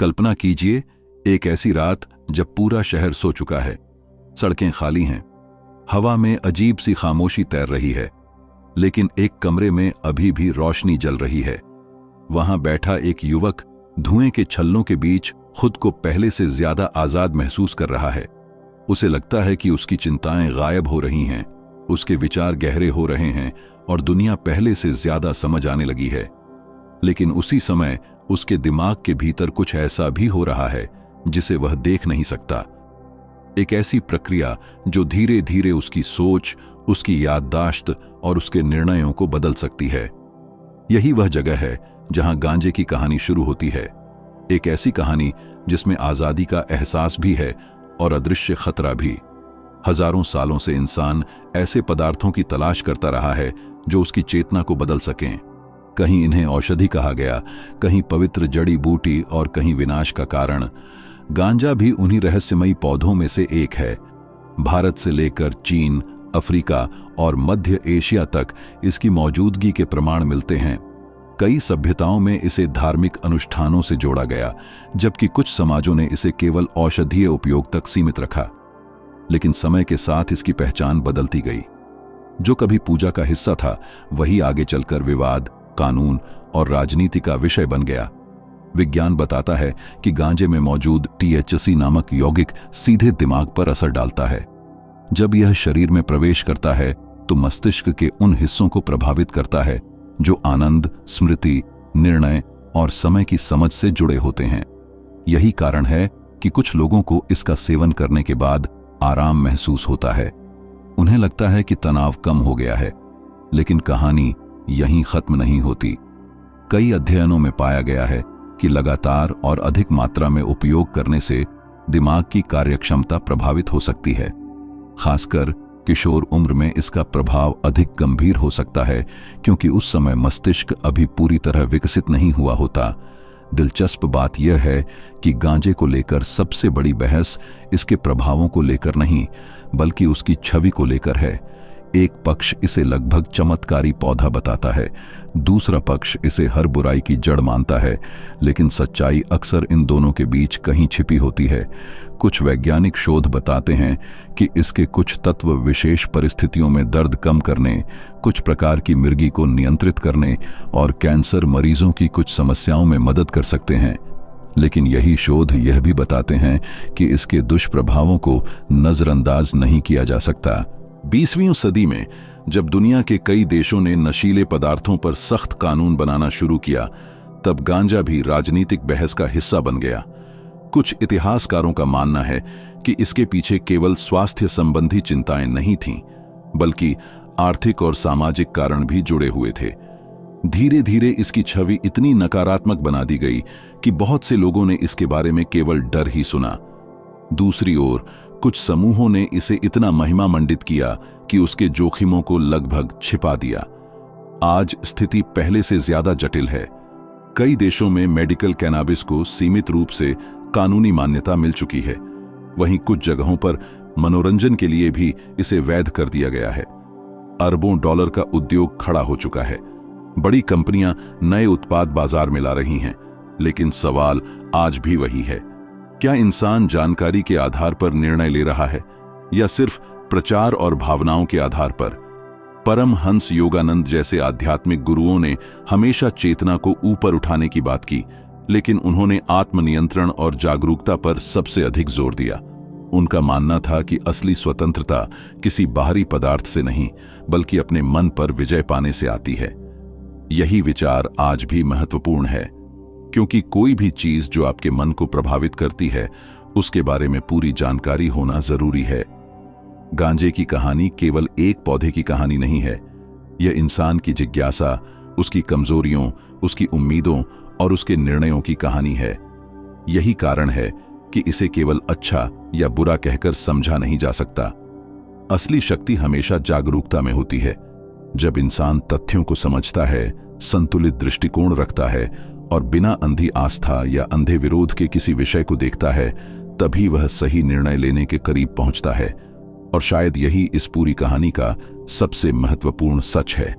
कल्पना कीजिए, एक ऐसी रात जब पूरा शहर सो चुका है, सड़कें खाली हैं, हवा में अजीब सी खामोशी तैर रही है, लेकिन एक कमरे में अभी भी रोशनी जल रही है। वहां बैठा एक युवक धुएं के छल्लों के बीच खुद को पहले से ज्यादा आजाद महसूस कर रहा है। उसे लगता है कि उसकी चिंताएं गायब हो रही हैं, उसके विचार गहरे हो रहे हैं और दुनिया पहले से ज्यादा समझ आने लगी है। लेकिन उसी समय उसके दिमाग के भीतर कुछ ऐसा भी हो रहा है जिसे वह देख नहीं सकता। एक ऐसी प्रक्रिया जो धीरे धीरे उसकी सोच, उसकी याददाश्त और उसके निर्णयों को बदल सकती है। यही वह जगह है जहां गांजे की कहानी शुरू होती है। एक ऐसी कहानी जिसमें आजादी का एहसास भी है और अदृश्य खतरा भी। हजारों सालों से इंसान ऐसे पदार्थों की तलाश करता रहा है जो उसकी चेतना को बदल सकें। कहीं इन्हें औषधि कहा गया, कहीं पवित्र जड़ी बूटी और कहीं विनाश का कारण। गांजा भी उन्हीं रहस्यमयी पौधों में से एक है। भारत से लेकर चीन, अफ्रीका और मध्य एशिया तक इसकी मौजूदगी के प्रमाण मिलते हैं। कई सभ्यताओं में इसे धार्मिक अनुष्ठानों से जोड़ा गया, जबकि कुछ समाजों ने इसे केवल औषधीय उपयोग तक सीमित रखा। लेकिन समय के साथ इसकी पहचान बदलती गई। जो कभी पूजा का हिस्सा था, वही आगे चलकर विवाद, कानून और राजनीति का विषय बन गया। विज्ञान बताता है कि गांजे में मौजूद THC नामक यौगिक सीधे दिमाग पर असर डालता है। जब यह शरीर में प्रवेश करता है तो मस्तिष्क के उन हिस्सों को प्रभावित करता है जो आनंद, स्मृति, निर्णय और समय की समझ से जुड़े होते हैं। यही कारण है कि कुछ लोगों को इसका सेवन करने के बाद आराम महसूस होता है। उन्हें लगता है कि तनाव कम हो गया है। लेकिन कहानी यहीं खत्म नहीं होती। कई अध्ययनों में पाया गया है कि लगातार और अधिक मात्रा में उपयोग करने से दिमाग की कार्यक्षमता प्रभावित हो सकती है। खासकर किशोर उम्र में इसका प्रभाव अधिक गंभीर हो सकता है, क्योंकि उस समय मस्तिष्क अभी पूरी तरह विकसित नहीं हुआ होता। दिलचस्प बात यह है कि गांजे को लेकर सबसे बड़ी बहस इसके प्रभावों को लेकर नहीं, बल्कि उसकी छवि को लेकर है। एक पक्ष इसे लगभग चमत्कारी पौधा बताता है, दूसरा पक्ष इसे हर बुराई की जड़ मानता है। लेकिन सच्चाई अक्सर इन दोनों के बीच कहीं छिपी होती है। कुछ वैज्ञानिक शोध बताते हैं कि इसके कुछ तत्व विशेष परिस्थितियों में दर्द कम करने, कुछ प्रकार की मिर्गी को नियंत्रित करने और कैंसर मरीजों की कुछ समस्याओं में मदद कर सकते हैं। लेकिन यही शोध यह भी बताते हैं कि इसके दुष्प्रभावों को नजरअंदाज नहीं किया जा सकता। 20वीं सदी में जब दुनिया के कई देशों ने नशीले पदार्थों पर सख्त कानून बनाना शुरू किया, तब गांजा भी राजनीतिक बहस का हिस्सा बन गया। कुछ इतिहासकारों का मानना है कि इसके पीछे केवल स्वास्थ्य संबंधी चिंताएं नहीं थीं, बल्कि आर्थिक और सामाजिक कारण भी जुड़े हुए थे। धीरे धीरे इसकी छवि इतनी नकारात्मक बना दी गई कि बहुत से लोगों ने इसके बारे में केवल डर ही सुना। दूसरी ओर कुछ समूहों ने इसे इतना महिमा मंडित किया कि उसके जोखिमों को लगभग छिपा दिया। आज स्थिति पहले से ज्यादा जटिल है। कई देशों में मेडिकल कैनाबिस को सीमित रूप से कानूनी मान्यता मिल चुकी है। वहीं कुछ जगहों पर मनोरंजन के लिए भी इसे वैध कर दिया गया है। अरबों डॉलर का उद्योग खड़ा हो चुका है। बड़ी कंपनियां नए उत्पाद बाजार में ला रही हैं, लेकिन सवाल आज भी वही है, क्या इंसान जानकारी के आधार पर निर्णय ले रहा है या सिर्फ प्रचार और भावनाओं के आधार पर? परमहंस योगानंद जैसे आध्यात्मिक गुरुओं ने हमेशा चेतना को ऊपर उठाने की बात की, लेकिन उन्होंने आत्मनियंत्रण और जागरूकता पर सबसे अधिक जोर दिया। उनका मानना था कि असली स्वतंत्रता किसी बाहरी पदार्थ से नहीं, बल्कि अपने मन पर विजय पाने से आती है। यही विचार आज भी महत्वपूर्ण है, क्योंकि कोई भी चीज जो आपके मन को प्रभावित करती है, उसके बारे में पूरी जानकारी होना जरूरी है। गांजे की कहानी केवल एक पौधे की कहानी नहीं है। यह इंसान की जिज्ञासा, उसकी कमजोरियों, उसकी उम्मीदों और उसके निर्णयों की कहानी है। यही कारण है कि इसे केवल अच्छा या बुरा कहकर समझा नहीं जा सकता। असली शक्ति हमेशा जागरूकता में होती है। जब इंसान तथ्यों को समझता है, संतुलित दृष्टिकोण रखता है और बिना अंधी आस्था या अंधे विरोध के किसी विषय को देखता है, तभी वह सही निर्णय लेने के करीब पहुंचता है। और शायद यही इस पूरी कहानी का सबसे महत्वपूर्ण सच है।